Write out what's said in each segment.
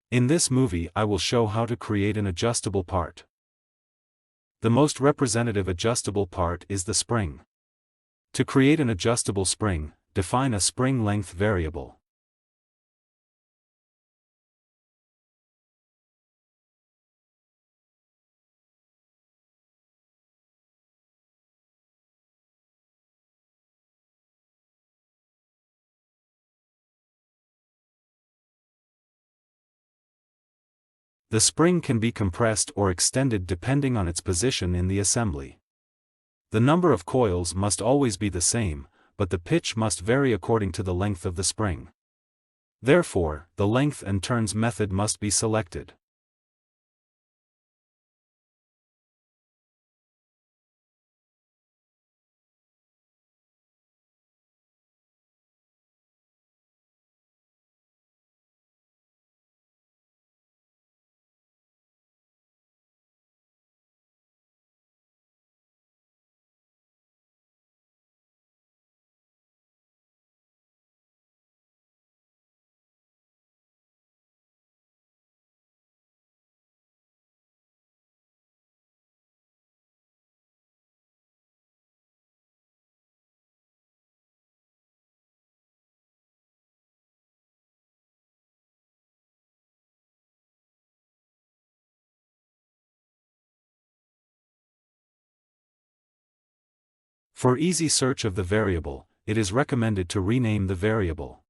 In this movie I will show how to create an adjustable part. The most representative adjustable part is the spring. To create an adjustable spring, define a spring length variable. The spring can be compressed or extended depending on its position in the assembly. The number of coils must always be the same, but the pitch must vary according to the length of the spring. Therefore, the length and turns method must be selected. For easy search of the variable, it is recommended to rename the variable.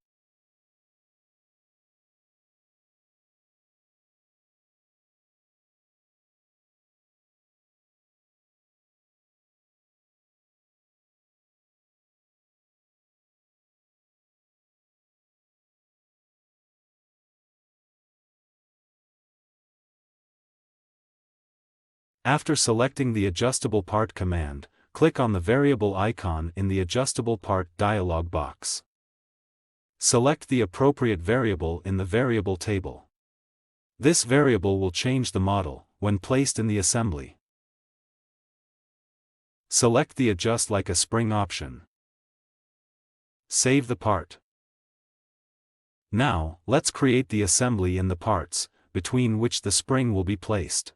After selecting the adjustable part command, click on the variable icon in the adjustable part dialog box. Select the appropriate variable in the variable table. This variable will change the model when placed in the assembly. Select the Adjust like a spring option. Save the part. Now, let's create the assembly in the parts, between which the spring will be placed.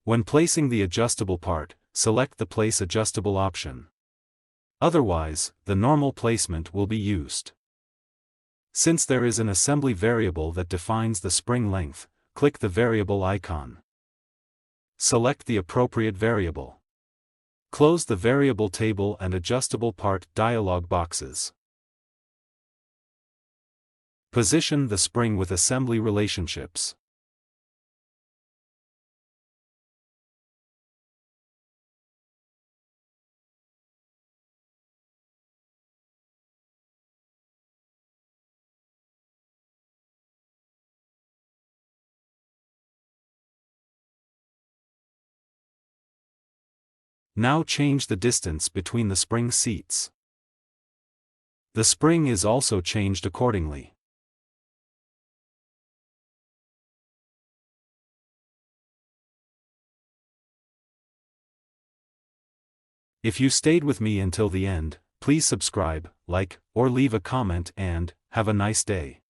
When placing the adjustable part, select the Place Adjustable option. Otherwise, the normal placement will be used. Since there is an assembly variable that defines the spring length, click the variable icon. Select the appropriate variable. Close the variable table and adjustable part dialog boxes. Position the spring with assembly relationships. Now change the distance between the spring seats. The spring is also changed accordingly. If you stayed with me until the end, please subscribe, like, or leave a comment and, have a nice day.